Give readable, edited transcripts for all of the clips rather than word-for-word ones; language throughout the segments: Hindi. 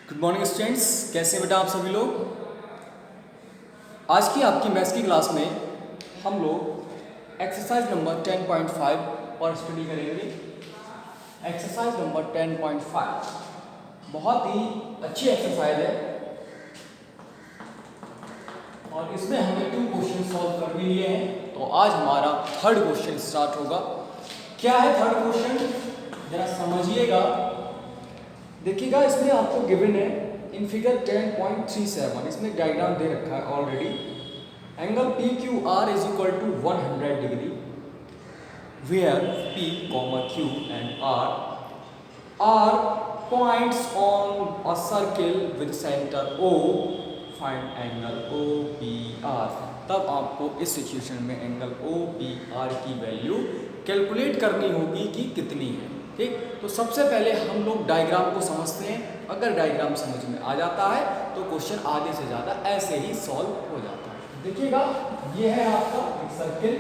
गुड मॉर्निंग स्टूडेंट्स, कैसे बेटा आप सभी लोग। आज की आपकी मैथ्स की क्लास में हम लोग एक्सरसाइज नंबर 10.5 पर स्टडी करेंगे। एक्सरसाइज नंबर 10.5 बहुत ही अच्छी एक्सरसाइज है और इसमें हमने 2 क्वेश्चन सॉल्व कर भी लिए हैं। तो आज हमारा थर्ड क्वेश्चन स्टार्ट होगा। क्या है थर्ड क्वेश्चन, जरा समझिएगा। देखिएगा, इसमें आपको गिवन है इन फिगर 10.37, इसमें डायग्राम दे रखा है already. Angle P Q R is equal to 100 degree where P Q and R points on a circle with centre O, find angle O P R. तब आपको इस सिचुएशन में एंगल ओ पी आर की वैल्यू कैलकुलेट करनी होगी कि कितनी है। ठीक, तो सबसे पहले हम लोग डायग्राम को समझते हैं। अगर डायग्राम समझ में आ जाता है तो क्वेश्चन आधे से ज़्यादा ऐसे ही सॉल्व हो जाता है। देखिएगा, ये है आपका एक सर्किल।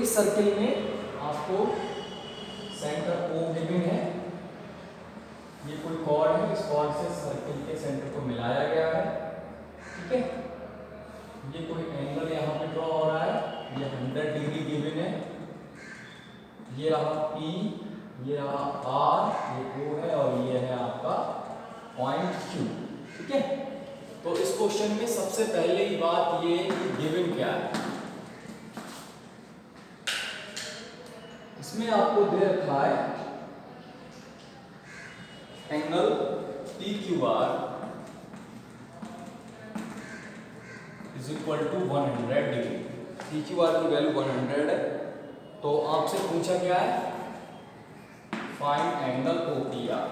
इस सर्किल में आपको सेंटर ओ गिवन है। ये कोई कॉर्ड है, इस कॉर्ड से सर्किल के सेंटर को मिलाया गया है। ठीक है, ये कोई एंगल यहाँ पे ड्रॉ हो रहा है, ये 100 डिग्री गिवन है। ये रहा P, ये रहा R, ये O है और ये है आपका पॉइंट Q। ठीक है, तो इस क्वेश्चन में सबसे पहले ही बात ये कि गिवन क्या है। इसमें आपको दे रखा है angle PQR is equal to 100 degree. PQR की वैल्यू 100 है। तो आपसे पूछा क्या है, फाइंड एंगल OPR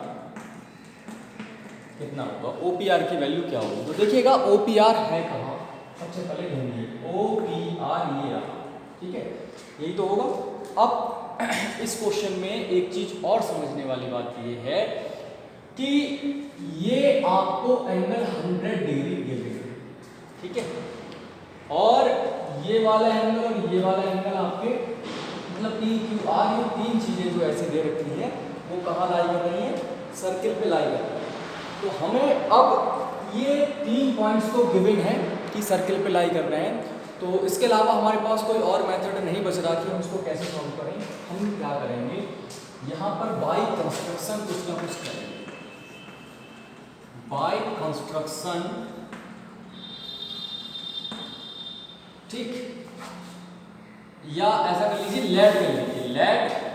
कितना होगा, OPR की वैल्यू क्या होगी। तो देखिएगा OPR है कहाँ, सबसे पहले ढूंढिए OPR, ये रहा। ठीक है, यही तो होगा। अब इस क्वेश्चन में एक चीज और समझने वाली बात ये है कि ये आपको एंगल 100 डिग्री गिवेगा। ठीक है, और ये वाला एंगल और ये वाला एंगल आपके मतलब PQR, ये तीन चीजें जो ऐसे दे रखी है वो कहाँ लाई कर रही है, सर्किल पे लाई कर रही है। तो हमें अब ये 3 पॉइंट्स तो गिवन है कि सर्किल पे लाई कर रहे हैं, तो इसके अलावा हमारे पास कोई और मेथड नहीं बच रहा कि हम इसको कैसे सॉल्व करें। हम क्या करेंगे, यहाँ पर बाय कंस्ट्रक्शन कुछ ना कुछ करेंगे। बाय कंस्ट्रक्शन, ठीक, या ऐसा कर लीजिए, लेट कर लीजिए, late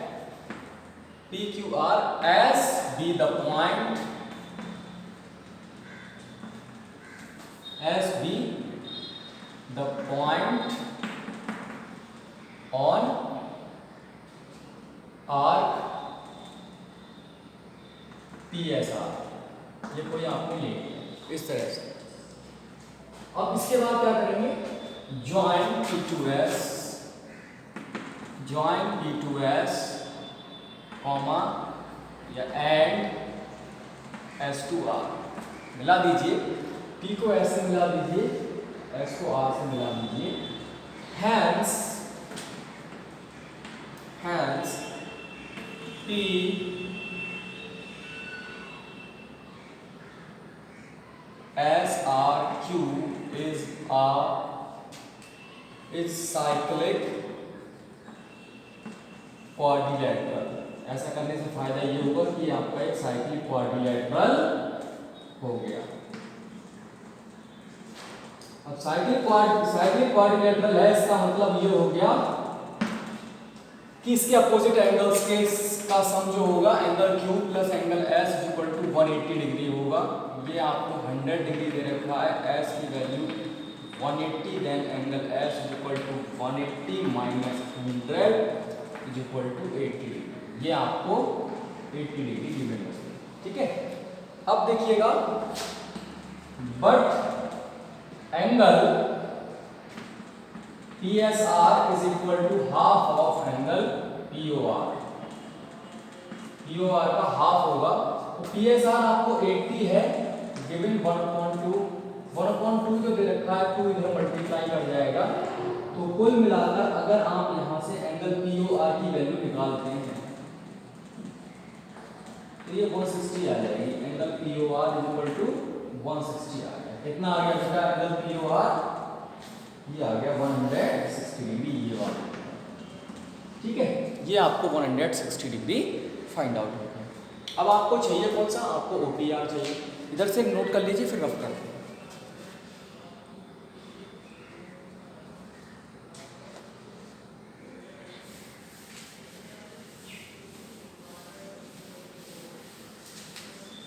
PQR as be the point, as be the point on arc PSR। ये कोई आपने ले लिया इस तरह से। अब इसके बाद क्या करेंगे, join P2S, join P2S comma या एंड S2R, मिला दीजिए। P को S से मिला दीजिए, S को R से मिला दीजिए। Hence P SRQ is cyclic quadrilateral. ऐसा करने से फायदा ये होगा कि आपका एक साइक्लिक क्वाड्रिलेटरल हो गया। अब साइक्लिक क्वाड्रिलेटरल है, इसका मतलब ये हो गया कि इसके अपोजिट एंगल्स के का सम जो होगा angle Q plus angle S is equal to 180 degree होगा। ये आपको 100 डिग्री दे रखा है, S की value 180, then angle S is equal to 180 minus 100 is equal to 80 degree. ये आपको 80 डिग्री गिवन है। ठीक है, अब देखिएगा, but angle PSR is equal to half of angle POR। POR का हाफ होगा, तो PSR आपको 80 है, गिवन 1/2 जो दे रखा है 2 इधर मल्टीप्लाई कर जाएगा। तो कुल मिलाकर अगर आप यहां से एंगल POR की वैल्यू निकालते हैं तो ये 160 आ जाएगी, एंगल POR इक्वल टू 160 आ गया। कितना आ गया बेटा एंगल POR? ये आ गया 160 डिग्री, ये वाला। ठीक है, ये आपको 160 डिग्री फाइंड आउट हो गया। अब आपको चाहिए कौन सा? आपको OPR चाहिए। इधर से नोट कर लीजिए, फिर रफ करते हैं।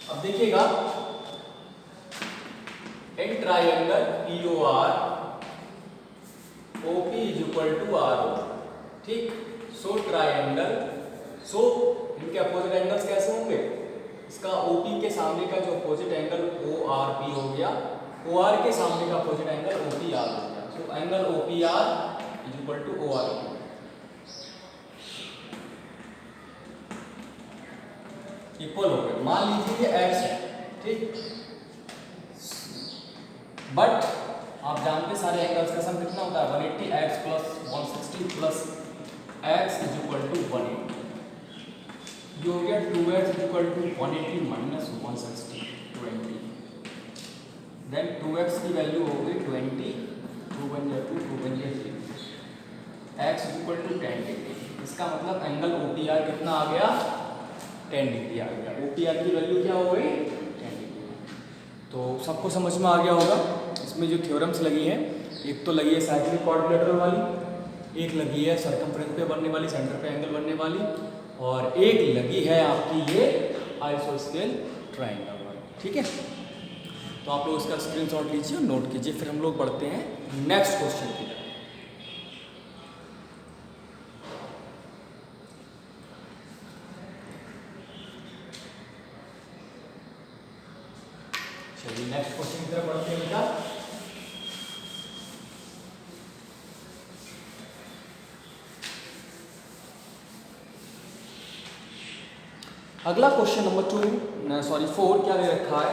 अब देखिएगा, in triangle POR OP is equal to RO। ठीक, सो ट्राइंगल, सो इनके अपोजिट एंगल्स कैसे होंगे? इसका OP के सामने का जो अपोजिट एंगल ORP हो गया, OR के सामने का अपोजिट एंगल OPR हो गया। So angle OPR is equal to ORP। Equal हो गए। मान लीजिए ये x है, ठीक, बट आप जानते सारे एंगल्स का सम कितना होता है? 180x plus 160 plus x is equal to 180। ये हो गया 2x is equal to 180 minus 160, 20। Then 2x की वैल्यू हो गई 20, 2 बन गया 2, 2 बन गया 3, x is equal to 10 degree. इसका मतलब एंगल OPR कितना आ गया? 10 डिग्री आ गया। OPR की वैल्यू क्या हो गई? 10 डिग्री। तो सबको समझ में आ गया होगा। इसमें जो थ्योरम्स लगी हैं, एक तो लगी है साइक्लिक क्वाड्रिलेटरल वाली, एक लगी है सर्कमफ्रेंस पे बनने वाली, सेंटर पे एंगल बनने वाली, और एक लगी है आपकी ये आइसोस्केल ट्राइंगल वाली। ठीक है, तो आप लोग इसका स्क्रीनशॉट लीजिए और नोट कीजिए। फिर हम लोग बढ़ते हैं नेक्स्ट क्वेश्चन की तरफ। चलिए नेक्स्ट क्वेश्चन की तरफ बढ़ते हैं बेटा। अगला क्वेश्चन नंबर 4 क्या दे रखा है?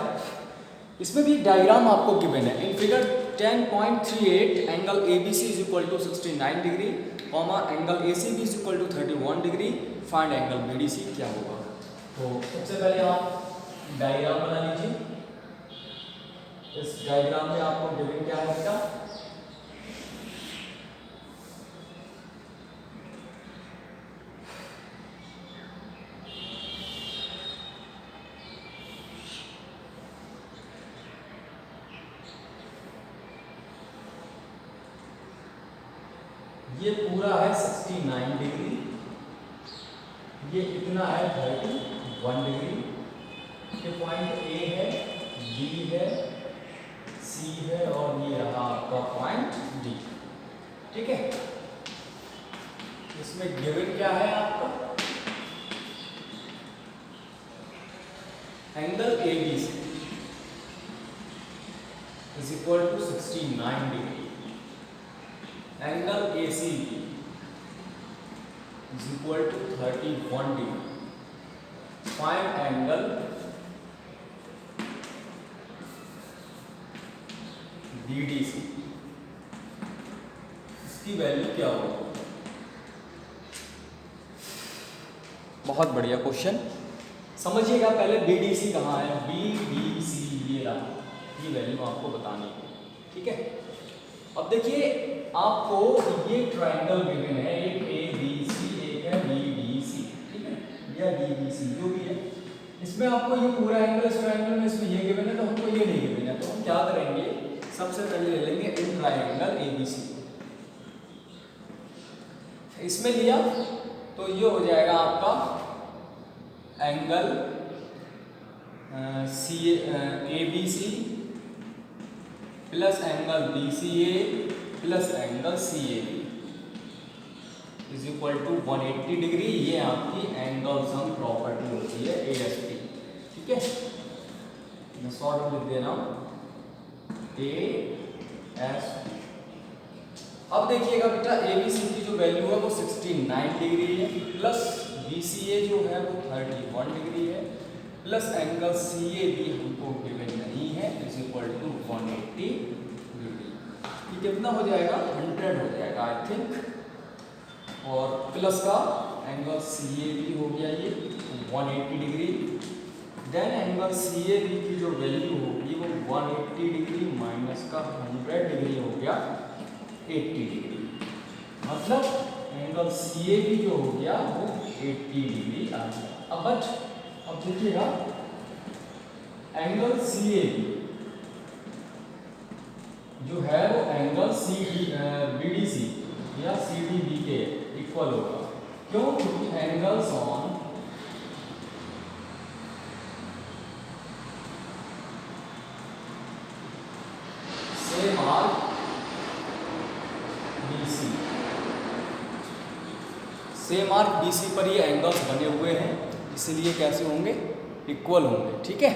इसमें भी डायग्राम आपको गिवन है। In figure 10.38 angle ABC is equal to 69 degree, comma angle ACB is equal to 31 degree, find angle BDC क्या होगा? तो सबसे पहले आप डायग्राम बना लीजिए। इस डायग्राम में आपको गिवन क्या है बेटा? ये पूरा है 69 डिग्री, ये इतना है 31 डिग्री। ये पॉइंट A है, B है, C है, और ये रहा आपका पॉइंट D। ठीक है, इसमें गिवन क्या है आपका? Angle ABC is equal to 69 degree, angle ACB is equal to 31 degree. Find angle BDC, इसकी वैल्यू क्या होगी? बहुत बढ़िया क्वेश्चन। समझिएगा पहले BDC कहाँ है? BDC ये रहा, ये वैल्यू आपको बतानी है। ठीक है, अब देखिए आपको ये ट्रायंगल गिवन है, एक ABC, एक है BDC। ठीक है, या DBC जो भी है, इसमें आपको ये पूरा एंगल इस ट्रायंगल में इसमें ये गिवन है, तो हमको ये नहीं गिवन है। तो हम क्या करेंगे? सबसे पहले ले लेंगे इन ट्रायंगल ABC। इसमें लिया तो ये हो जाएगा आपका angle ABC plus angle BCA plus angle CAB is equal to 180 degree. ये आपकी एंगल सम प्रॉपर्टी होती है ASP। ठीक है, मैं शॉर्ट लिख दे रहा हूँ ASP। अब देखिएगा बेटा ABC की जो वैल्यू है वो 69 डिग्री है, प्लस BCA जो है वो 31 डिग्री है, प्लस एंगल CAB हमको गिवन नहीं है, इज इक्वल टू 180 डिग्री। ये कितना हो जाएगा? 100 हो जाएगा आई थिंक। और प्लस का एंगल CAB हो गया ये 180 degree, then angle C A B की जो वैल्यू होगी वो 180 डिग्री माइनस का 100 डिग्री हो गया 80 डिग्री। मतलब एंगल सी ए बी जो हो गया वो 80 डिग्री आ गया। अब देखिएगा एंगल सी ए बी जो है वो angle C D B D C या सी डी बी के इक्वल होगा। क्यों? क्योंकि angles on same arc BC, same arc BC पर ये एंगल्स बने हुए हैं, इसलिए कैसे होंगे? इक्वल होंगे। ठीक है,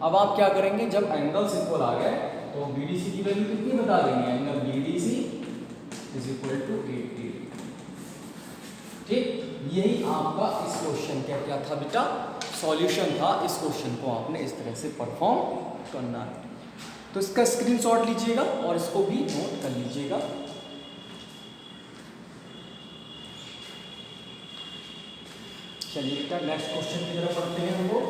अब आप क्या करेंगे, जब एंगल्स इक्वल आ गए तो BDC की वैल्यू कितनी बता देंगे? Angle BDC is equal to 80। ठीक, यही आपका इस क्वेश्चन का क्या था बेटा? सॉल्यूशन था। इस क्वेश्चन को आपने इस तरह से परफॉर्म करना है। तो इसका स्क्रीनशॉट लीजिएगा और इसको भी नोट कर लीजिएगा। चलिए बेटा नेक्स्ट क्वेश्चन की तरफ पढ़ते हैं हम लोग।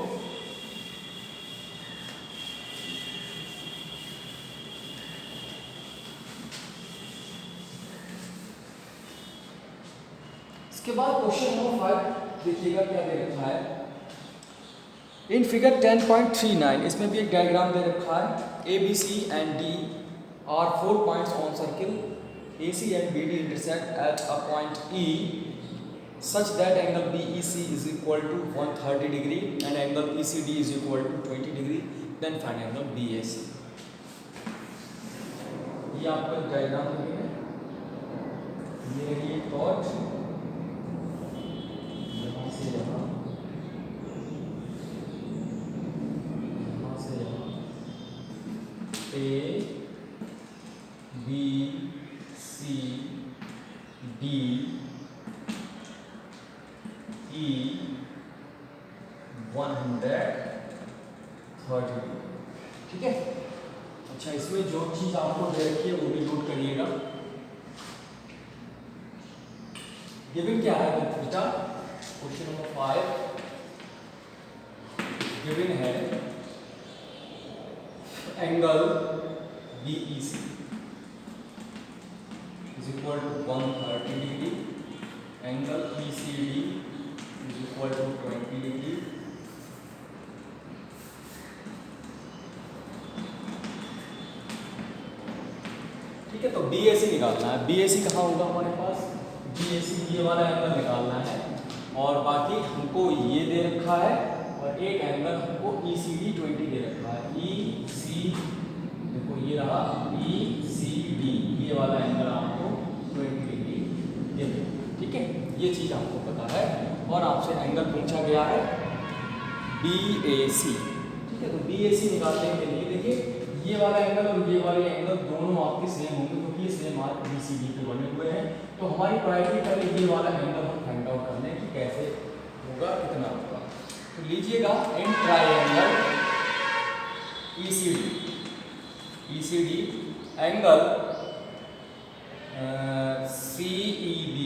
इसके बाद क्वेश्चन नंबर 5 देखिएगा क्या दे रखा है। इन फिगर 10.39 इसमें भी एक डायग्राम दे रखा है। A B C and D are 4 points on circle A C and B D intersect at a point E such that angle BEC is equal to 130 degree and angle ECD is equal to 20 degree, then find angle BAC। ये आपका डायग्राम है, ये रही डॉट, यहाँ से यहाँ, यहाँ से यहाँ, A B C D E 130। ठीक है, अच्छा इसमें जो चीज आपको दे रखी है वो भी नोट करिएगा। गिवन क्या है बेटा? क्वेश्चन नंबर 5 गिवन है angle BEC is equal to 130 degree, angle ECD is equal to 20 degree, ठीक है। तो BAC निकालना है। BAC कहाँ होगा हमारे पास? BAC ये वाला एंगल निकालना है और बाकी हमको ये दे रखा है और एक एंगल हमको ECD 20 दे रखा है। EC देखो ये रहा ECD, ये वाला एंगल आपको 20 डिग्री दे दे। ठीक है, ये चीज आपको पता है और आपसे एंगल पूछा गया है BAC। ठीक है, तो BAC निकालने के लिए देखिए ये वाला एंगल और ये वाले एंगल दोनों आपके सेम होंगे क्योंकि ये सेम आर्क BCD के बने हुए हैं। तो हमारी प्रायोरिटी पहले ये वाला एंगल हम फाइंड आउट कर लें कि कैसे होगा, कितना होगा। तो लीजिएगा in triangle ECD angle CEB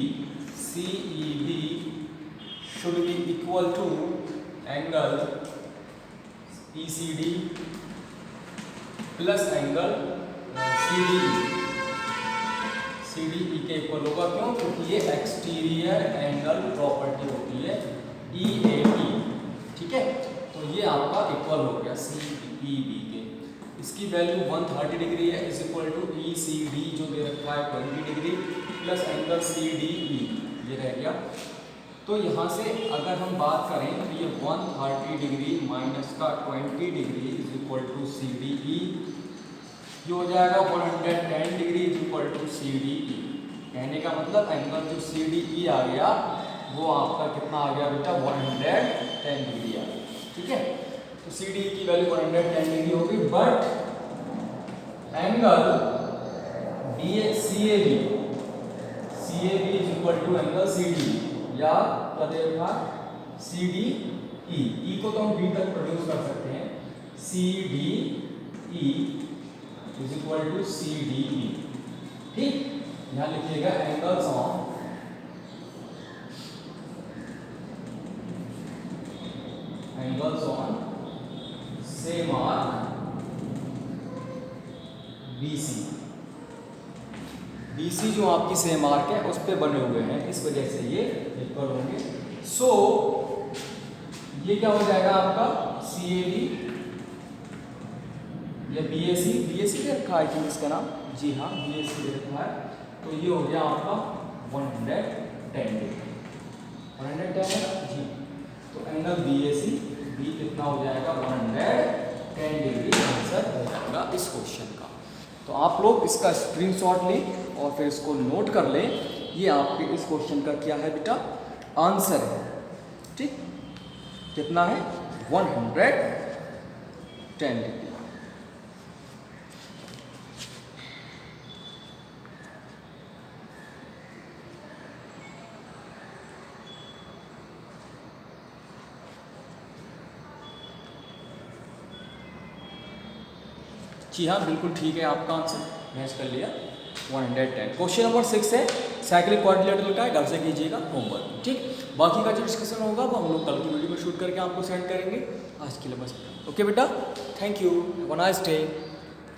should be equal to angle ECD plus angle CDE के इक्वल होगा। क्यों? क्योंकि ये एक्सटीरियर एंगल प्रॉपर्टी होती है EAB। ठीक है, तो ये आपका इक्वल हो गया CEB के। इसकी वैल्यू 130 डिग्री है इज इक्वल टू ECD जो दे रखा है 20 डिग्री प्लस एंगल CDE ये रह गया। तो यहाँ से अगर हम बात करें तो ये 130 डिग्री माइनस का 20 degree is equal to CDE, ये हो जाएगा 110 degree is equal to CDE। कहने का मतलब एंगल जो CDE आ गया वो आपका कितना आ गया बेटा? 110 डिग्री आ गया। ठीक है, तो CDE की वैल्यू 110 डिग्री होगी, but angle CAB is equal to angle CDE या क्या दे रखा? CDE। E को तो हम B तक प्रोड्यूस कर सकते हैं। CDE is equal to CDE। ठीक, यहाँ लिखिएगा angles on same arc BC, BC जो आपकी सेम आर्क है उस पे बने हुए हैं, इस वजह से ये इक्वल होंगे। सो ये क्या हो जाएगा आपका CAD या BAC, BAC दे रखा है कि इसका नाम, जी हाँ BAC दे रखा है। तो ये हो गया आपका 110 डिग्री, 110 है ना जी। तो एंगल BAC B कितना हो जाएगा 110 डिग्री आंसर हो जाएगा इस क्वेश्चन का। तो आप लोग इसका स्क्रीनशॉट लें और फिर इसको नोट कर लें, ये आपके इस क्वेश्चन का क्या है बेटा आंसर है। ठीक, कितना है 110 डिग्री। जी हाँ बिल्कुल ठीक है, आपका आंसर मैच कर लिया 110। क्वेश्चन नंबर 6 है साइक्लिक क्वाड्रिलेटरल का है, घर से कीजिएगा होमवर्क। ठीक, बाकी का जो डिस्कशन होगा वो हम लोग कल की वीडियो में शूट करके आपको सेंड करेंगे। आज के लिए बस ओके बेटा, thank you, have a nice day.